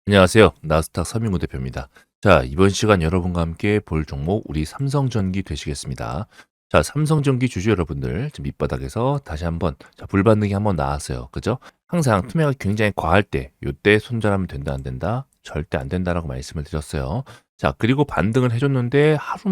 안녕하세요. 나스닥 서민구 대표입니다. 자, 이번 시간 여러분과 함께 볼 종목 우리 삼성전기 되시겠습니다. 자, 삼성전기 주주 여러분들 지금 밑바닥에서 다시 한번 불반등이 한번 나왔어요. 그죠? 항상 투매가 굉장히 과할 때 요때 손절하면 된다 안 된다? 절대 안 된다라고 말씀을 드렸어요. 자, 그리고 반등을 해줬는데 하루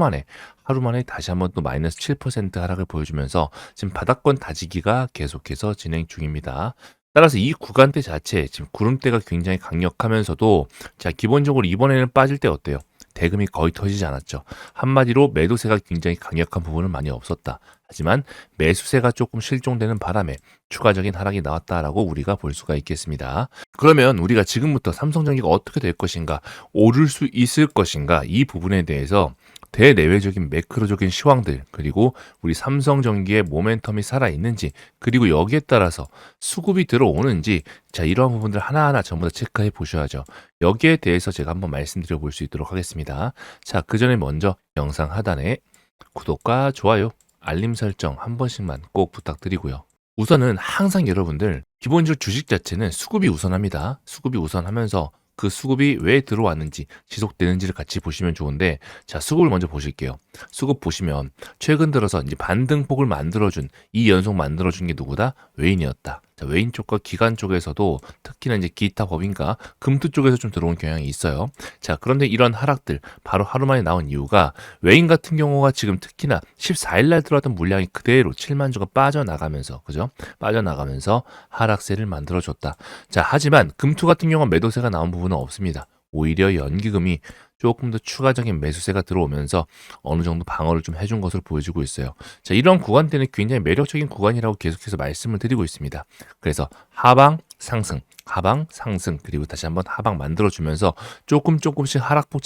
만에 다시 한번 또 마이너스 7% 하락을 보여주면서 지금 바닥권 다지기가 계속해서 진행 중입니다. 따라서 이 구간대 자체 지금 구름대가 굉장히 강력하면서도 자 기본적으로 이번에는 빠질 때 어때요? 대금이 거의 터지지 않았죠. 한마디로 매도세가 굉장히 강력한 부분은 많이 없었다. 하지만 매수세가 조금 실종되는 바람에 추가적인 하락이 나왔다라고 우리가 볼 수가 있겠습니다. 그러면 우리가 지금부터 삼성전기가 어떻게 될 것인가, 오를 수 있을 것인가 이 부분에 대해서 대내외적인 매크로적인 시황들 그리고 우리 삼성전기의 모멘텀이 살아있는지 그리고 여기에 따라서 수급이 들어오는지 자 이러한 부분들 하나하나 전부 다 체크해 보셔야죠. 여기에 대해서 제가 한번 말씀드려 볼 수 있도록 하겠습니다. 자, 그 전에 먼저 영상 하단에 구독과 좋아요, 알림 설정 한 번씩만 꼭 부탁드리고요. 우선은 항상 여러분들 기본적으로 주식 자체는 수급이 우선합니다. 수급이 우선하면서 그 수급이 왜 들어왔는지 지속되는지를 같이 보시면 좋은데 자 수급을 먼저 보실게요. 수급 보시면 최근 들어서 이제 반등폭을 만들어준 이 연속 만들어준 게 누구다? 외인이었다. 자, 외인 쪽과 기관 쪽에서도 특히나 이제 기타 법인과 금투 쪽에서 좀 들어온 경향이 있어요. 자, 그런데 이런 하락들 바로 하루 만에 나온 이유가 외인 같은 경우가 지금 특히나 14일 날 들어왔던 물량이 그대로 7만 주가 빠져나가면서 그죠? 빠져나가면서 하락세를 만들어줬다. 자, 하지만 금투 같은 경우는 매도세가 나온 부분은 없습니다. 오히려 연기금이 조금 더 추가적인 매수세가 들어오면서 어느 정도 방어를 좀 해준 것으로 보여지고 있어요. 자, 이런 구간대는 굉장히 매력적인 구간이라고 계속해서 말씀을 드리고 있습니다. 그래서 하방 상승, 하방 상승, 그리고 다시 한번 하방 만들어주면서 조금씩 하락폭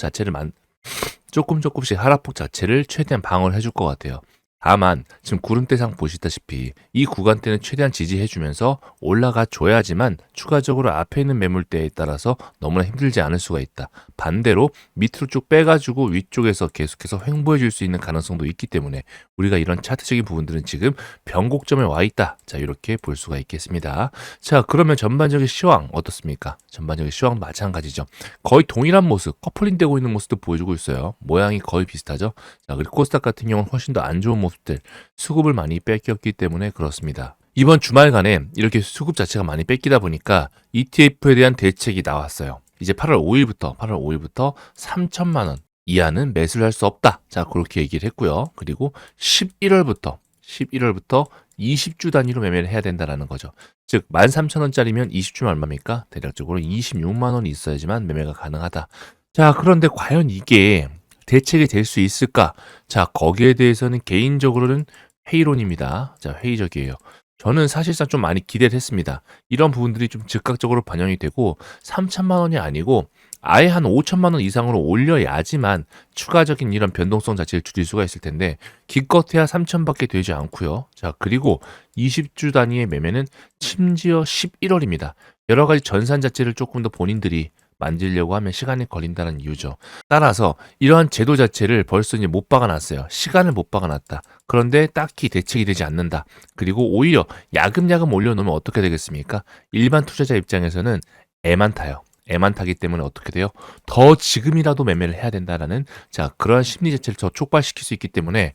자체를 최대한 방어를 해줄 것 같아요. 다만 지금 구름대상 보시다시피 이 구간대는 최대한 지지해주면서 올라가 줘야지만 추가적으로 앞에 있는 매물대에 따라서 너무나 힘들지 않을 수가 있다. 반대로 밑으로 쭉 빼가지고 위쪽에서 계속해서 횡보해 줄 수 있는 가능성도 있기 때문에 우리가 이런 차트적인 부분들은 지금 변곡점에 와 있다. 자, 이렇게 볼 수가 있겠습니다. 자, 그러면 전반적인 시황 어떻습니까? 전반적인 시황도 마찬가지죠. 거의 동일한 모습, 커플링 되고 있는 모습도 보여주고 있어요. 모양이 거의 비슷하죠. 자, 그리고 코스닥 같은 경우는 훨씬 더 안 좋은 모습들, 수급을 많이 뺏겼기 때문에 그렇습니다. 이번 주말간에 이렇게 수급 자체가 많이 뺏기다 보니까 ETF에 대한 대책이 나왔어요. 이제 8월 5일부터 3천만 원 이하는 매수를 할 수 없다. 자, 그렇게 얘기를 했고요. 그리고 11월부터 20주 단위로 매매를 해야 된다라는 거죠. 즉 13,000원짜리면 20주면 얼마입니까? 대략적으로 26만 원이 있어야지만 매매가 가능하다. 자, 그런데 과연 이게 대책이 될 수 있을까? 자, 거기에 대해서는 개인적으로는 회의론입니다. 자, 회의적이에요. 저는 사실상 좀 많이 기대를 했습니다. 이런 부분들이 좀 즉각적으로 반영이 되고 3천만 원이 아니고 아예 한 5천만 원 이상으로 올려야지만 추가적인 이런 변동성 자체를 줄일 수가 있을 텐데 기껏해야 3천밖에 되지 않고요. 자, 그리고 20주 단위의 매매는 심지어 11월입니다. 여러 가지 전산 자체를 조금 더 본인들이 만들려고 하면 시간이 걸린다는 이유죠. 따라서 이러한 제도 자체를 벌써 이제 못 박아놨어요. 시간을 못 박아놨다. 그런데 딱히 대책이 되지 않는다. 그리고 오히려 야금야금 올려놓으면 어떻게 되겠습니까? 일반 투자자 입장에서는 애만 타요. 애만 타기 때문에 어떻게 돼요? 더 지금이라도 매매를 해야 된다라는 자 그러한 심리 자체를 더 촉발시킬 수 있기 때문에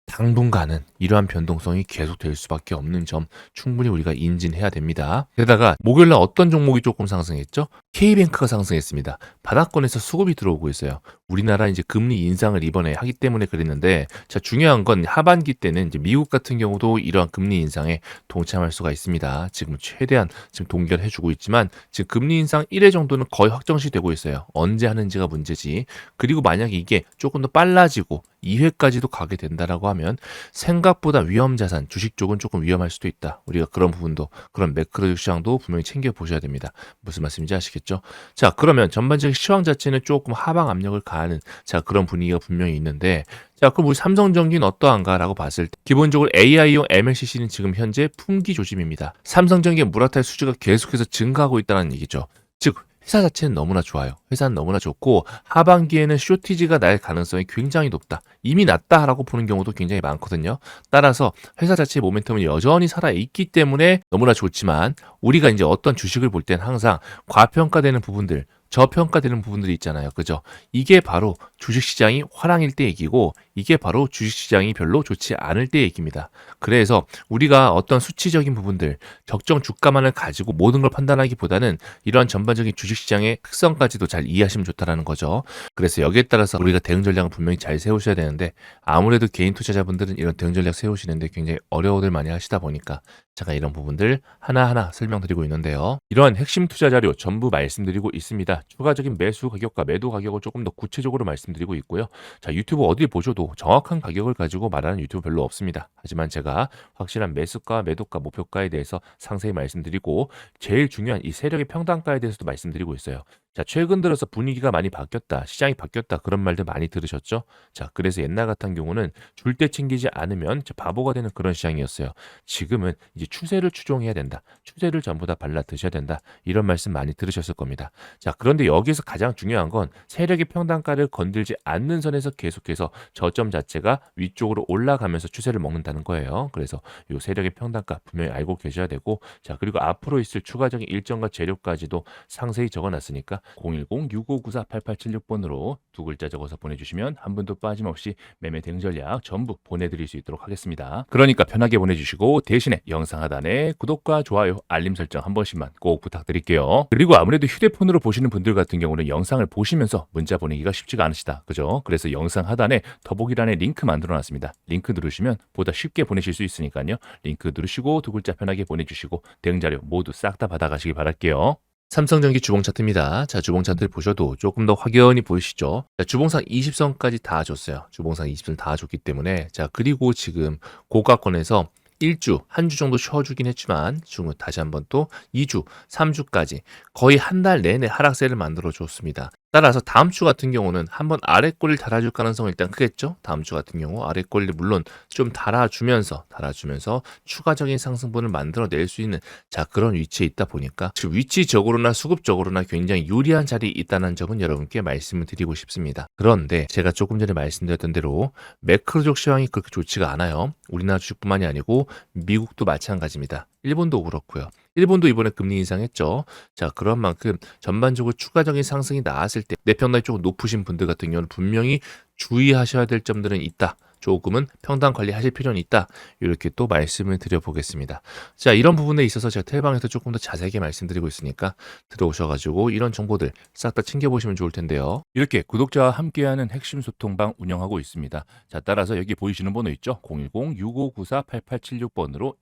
당분간은 이러한 변동성이 계속될 수밖에 없는 점 충분히 우리가 인지해야 됩니다. 게다가 목요일날 어떤 종목이 조금 상승했죠? K뱅크가 상승했습니다. 바닥권에서 수급이 들어오고 있어요. 우리나라 이제 금리 인상을 이번에 하기 때문에 그랬는데 자 중요한 건 하반기 때는 이제 미국 같은 경우도 이러한 금리 인상에 동참할 수가 있습니다. 지금 최대한 지금 동결해주고 있지만 지금 금리 인상 1회 정도는 거의 확정시 되고 있어요. 언제 하는지가 문제지. 그리고 만약에 이게 조금 더 빨라지고 2회까지도 가게 된다라고 하면 생각보다 위험 자산, 주식 쪽은 조금 위험할 수도 있다. 우리가 그런 부분도 그런 매크로 시장도 분명히 챙겨 보셔야 됩니다. 무슨 말씀인지 아시겠죠? 자, 그러면 전반적인 시황 자체는 조금 하방 압력을 가하는 자 그런 분위기가 분명히 있는데 자, 그럼 우리 삼성전기는 어떠한가라고 봤을 때 기본적으로 AI용 MLCC는 지금 현재 품귀 조짐입니다. 삼성전기의 물화탈 수주가 계속해서 증가하고 있다는 얘기죠. 즉 회사 자체는 너무나 좋아요. 회사는 너무나 좋고 하반기에는 쇼티지가 날 가능성이 굉장히 높다. 이미 났다라고 보는 경우도 굉장히 많거든요. 따라서 회사 자체의 모멘텀은 여전히 살아있기 때문에 너무나 좋지만 우리가 이제 어떤 주식을 볼 때는 항상 과평가되는 부분들 저평가되는 부분들이 있잖아요. 그죠? 이게 바로 주식시장이 화랑일 때 얘기고 이게 바로 주식시장이 별로 좋지 않을 때 얘기입니다. 그래서 우리가 어떤 수치적인 부분들, 적정 주가만을 가지고 모든 걸 판단하기보다는 이러한 전반적인 주식시장의 특성까지도 잘 이해하시면 좋다라는 거죠. 그래서 여기에 따라서 우리가 대응 전략을 분명히 잘 세우셔야 되는데 아무래도 개인 투자자분들은 이런 대응 전략 세우시는데 굉장히 어려워들 많이 하시다 보니까 제가 이런 부분들 하나하나 설명드리고 있는데요. 이러한 핵심 투자 자료 전부 말씀드리고 있습니다. 추가적인 매수 가격과 매도 가격을 조금 더 구체적으로 말씀드리고 있고요. 자, 유튜브 어딜 보셔도 정확한 가격을 가지고 말하는 유튜브 별로 없습니다. 하지만 제가 확실한 매수가, 매도가, 목표가에 대해서 상세히 말씀드리고 제일 중요한 이 세력의 평단가에 대해서도 말씀드리고 있어요. 자, 최근 들어서 분위기가 많이 바뀌었다, 시장이 바뀌었다 그런 말들 많이 들으셨죠? 자, 그래서 옛날 같은 경우는 줄 때 챙기지 않으면 바보가 되는 그런 시장이었어요. 지금은 이제 추세를 추종해야 된다. 추세를 전부 다 발라 드셔야 된다. 이런 말씀 많이 들으셨을 겁니다. 자, 그런데 여기서 가장 중요한 건 세력의 평단가를 건들지 않는 선에서 계속해서 저점 자체가 위쪽으로 올라가면서 추세를 먹는다는 거예요. 그래서 이 세력의 평단가 분명히 알고 계셔야 되고, 자, 그리고 앞으로 있을 추가적인 일정과 재료까지도 상세히 적어놨으니까 010-6594-8876번으로 두 글자 적어서 보내주시면 한 분도 빠짐없이 매매 대응 전략 전부 보내드릴 수 있도록 하겠습니다. 그러니까 편하게 보내주시고 대신에 영상 하단에 구독과 좋아요, 알림 설정 한 번씩만 꼭 부탁드릴게요. 그리고 아무래도 휴대폰으로 보시는 분들 같은 경우는 영상을 보시면서 문자 보내기가 쉽지가 않으시다. 그죠? 그래서 영상 하단에 더보기란에 링크 만들어놨습니다. 링크 누르시면 보다 쉽게 보내실 수 있으니까요. 링크 누르시고 두 글자 편하게 보내주시고 대응 자료 모두 싹 다 받아가시기 바랄게요. 삼성전기 주봉 차트입니다. 자, 주봉 차트를 보셔도 조금 더 확연히 보이시죠? 자, 주봉상 20선까지 다 줬어요. 주봉상 20선 다 줬기 때문에, 자, 그리고 지금 고가권에서 1주, 한 주 정도 쉬어주긴 했지만 지금 다시 한번 또 2주, 3주까지 거의 한 달 내내 하락세를 만들어 줬습니다. 따라서 다음 주 같은 경우는 한번 아래꼬리를 달아줄 가능성이 일단 크겠죠. 다음 주 같은 경우 아래꼬리를 물론 좀 달아주면서 추가적인 상승분을 만들어낼 수 있는, 자, 그런 위치에 있다 보니까 지금 위치적으로나 수급적으로나 굉장히 유리한 자리에 있다는 점은 여러분께 말씀을 드리고 싶습니다. 그런데 제가 조금 전에 말씀드렸던 대로 매크로적 시황이 그렇게 좋지가 않아요. 우리나라 주식뿐만이 아니고 미국도 마찬가지입니다. 일본도 그렇고요. 일본도 이번에 금리 인상했죠. 자, 그런 만큼 전반적으로 추가적인 상승이 나왔을 때 내평단이 조금 높으신 분들 같은 경우는 분명히 주의하셔야 될 점들은 있다. 조금은 평단 관리하실 필요는 있다. 이렇게 또 말씀을 드려보겠습니다. 자, 이런 부분에 있어서 제가 텔방에서 조금 더 자세하게 말씀드리고 있으니까 들어오셔가지고 이런 정보들 싹 다 챙겨보시면 좋을 텐데요. 이렇게 구독자와 함께하는 핵심 소통방 운영하고 있습니다. 자, 따라서 여기 보이시는 번호 있죠? 010-6594-8876번으로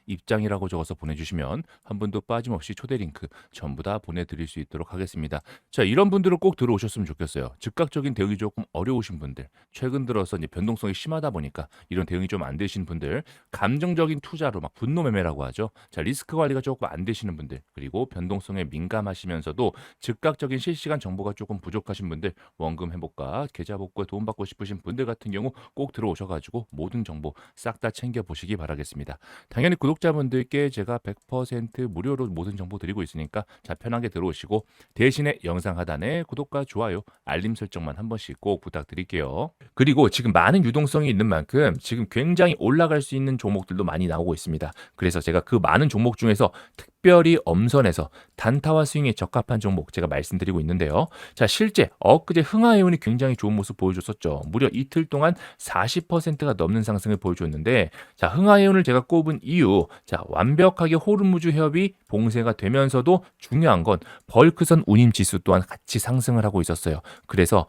입장이라고 적어서 보내주시면 한 분도 빠짐없이 초대 링크 전부 다 보내드릴 수 있도록 하겠습니다. 자, 이런 분들은 꼭 들어오셨으면 좋겠어요. 즉각적인 대응이 조금 어려우신 분들, 최근 들어서 이제 변동성이 심하다 보니까 이런 대응이 좀 안 되시는 분들, 감정적인 투자로 막 분노 매매라고 하죠. 자, 리스크 관리가 조금 안 되시는 분들, 그리고 변동성에 민감하시면서도 즉각적인 실시간 정보가 조금 부족하신 분들, 원금 회복과 계좌 복구에 도움받고 싶으신 분들 같은 경우 꼭 들어오셔가지고 모든 정보 싹 다 챙겨보시기 바라겠습니다. 당연히 구독자분들께 제가 100% 무료로 모든 정보 드리고 있으니까 자, 편하게 들어오시고 대신에 영상 하단에 구독과 좋아요, 알림 설정만 한 번씩 꼭 부탁드릴게요. 그리고 지금 많은 유동성이 있는 만큼 지금 굉장히 올라갈 수 있는 종목들도 많이 나오고 있습니다. 그래서 제가 그 많은 종목 중에서 특별히 엄선해서 단타와 스윙에 적합한 종목 제가 말씀드리고 있는데요. 자, 실제 엊그제 흥하해운이 굉장히 좋은 모습 보여줬었죠. 무려 이틀 동안 40%가 넘는 상승을 보여줬는데, 자, 흥하해운을 제가 꼽은 이유, 자, 완벽하게 호르무즈 협이 봉쇄가 되면서도 중요한 건 벌크선 운임 지수 또한 같이 상승을 하고 있었어요. 그래서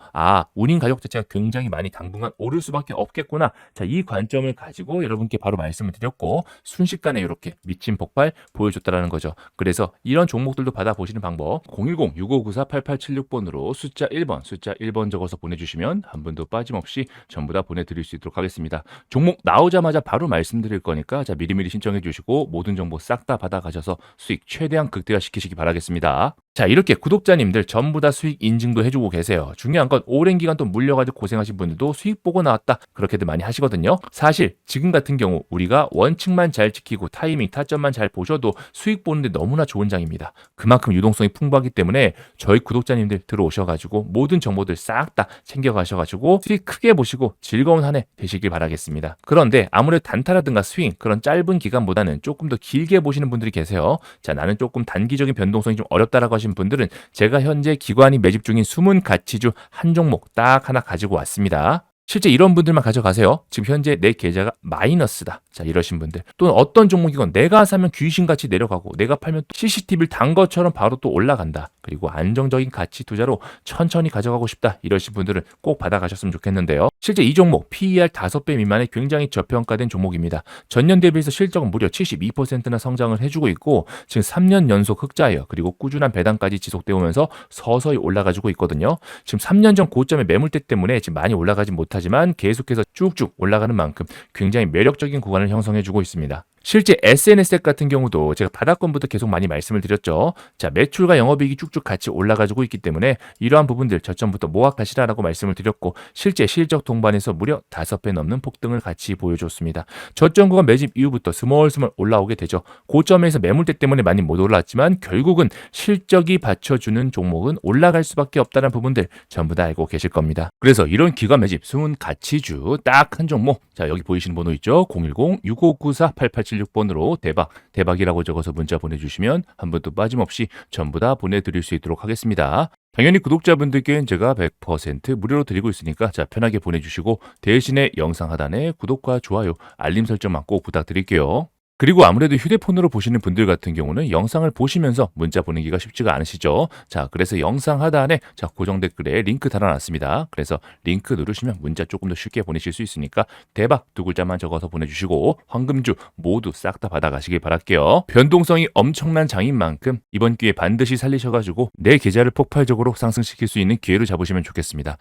운임 가격 자체가 굉장히 많이 당분간 오를 수밖에 없겠구나. 자, 이 관점을 가지고 여러분께 바로 말씀을 드렸고 순식간에 이렇게 미친 폭발 보여줬다라는 거죠. 그래서 이런 종목들도 받아보시는 방법 010-6594-8876번으로 숫자 1번 적어서 보내주시면 한 분도 빠짐없이 전부 다 보내드릴 수 있도록 하겠습니다. 종목 나오자마자 바로 말씀드릴 거니까 자, 미리미리 신청해 주시고 모든 정보 싹 다 받아가셔서 수익 최대한 극대화시키시기 바라겠습니다. 자, 이렇게 구독자님들 전부 다 수익 인증도 해주고 계세요. 중요한 건 오랜 기간 또 물려가지고 고생하신 분들도 수익 보고 나왔다 그렇게들 많이 하시거든요. 사실 지금 같은 경우 우리가 원칙만 잘 지키고 타이밍 타점만 잘 보셔도 수익 보는데 너무나 좋은 장입니다. 그만큼 유동성이 풍부하기 때문에 저희 구독자님들 들어오셔가지고 모든 정보들 싹 다 챙겨가셔가지고 수익 크게 보시고 즐거운 한 해 되시길 바라겠습니다. 그런데 아무래도 단타라든가 스윙 그런 짧은 기간보다는 조금 더 길게 보시는 분들이 계세요. 자, 나는 조금 단기적인 변동성이 좀 어렵다라고 하시는 필요하신 분들은 제가 현재 기관이 매집 중인 숨은 가치주 한 종목 딱 하나 가지고 왔습니다. 실제 이런 분들만 가져가세요. 지금 현재 내 계좌가 마이너스다. 자, 이러신 분들. 또는 어떤 종목이건 내가 사면 귀신같이 내려가고 내가 팔면 또 CCTV를 단 것처럼 바로 또 올라간다. 그리고 안정적인 가치 투자로 천천히 가져가고 싶다. 이러신 분들은 꼭 받아가셨으면 좋겠는데요. 실제 이 종목 PER 5배 미만의 굉장히 저평가된 종목입니다. 전년 대비해서 실적은 무려 72%나 성장을 해주고 있고 지금 3년 연속 흑자예요. 그리고 꾸준한 배당까지 지속되어 오면서 서서히 올라가지고 있거든요. 지금 3년 전 고점의 매물대 때문에 지금 많이 올라가지 못하지만 계속해서 쭉쭉 올라가는 만큼 굉장히 매력적인 구간을 형성해주고 있습니다. 실제 SNSX 같은 경우도 제가 바닥권부터 계속 많이 말씀을 드렸죠. 자, 매출과 영업이익이 쭉쭉 같이 올라가지고 있기 때문에 이러한 부분들 저점부터 모아가시라라고 말씀을 드렸고 실제 실적 동반에서 무려 5배 넘는 폭등을 같이 보여줬습니다. 저점 구간 매집 이후부터 스멀스멀 올라오게 되죠. 고점에서 매물대 때문에 많이 못 올랐지만 결국은 실적이 받쳐주는 종목은 올라갈 수밖에 없다는 부분들 전부 다 알고 계실 겁니다. 그래서 이런 기관 매집 숨은 가치주 딱 한 종목, 자 여기 보이시는 번호 있죠? 010-6594-8876번으로 대박이라고 적어서 문자 보내주시면 한 번도 빠짐없이 전부 다 보내드릴 수 있도록 하겠습니다. 당연히 구독자분들께는 제가 100% 무료로 드리고 있으니까 자 편하게 보내주시고 대신에 영상 하단에 구독과 좋아요, 알림 설정만 꼭 부탁드릴게요. 그리고 아무래도 휴대폰으로 보시는 분들 같은 경우는 영상을 보시면서 문자 보내기가 쉽지가 않으시죠. 자, 그래서 영상 하단에 자 고정 댓글에 링크 달아놨습니다. 그래서 링크 누르시면 문자 조금 더 쉽게 보내실 수 있으니까 대박 2글자만 적어서 보내주시고 황금주 모두 싹 다 받아가시길 바랄게요. 변동성이 엄청난 장인 만큼 이번 기회에 반드시 살리셔가지고 내 계좌를 폭발적으로 상승시킬 수 있는 기회를 잡으시면 좋겠습니다.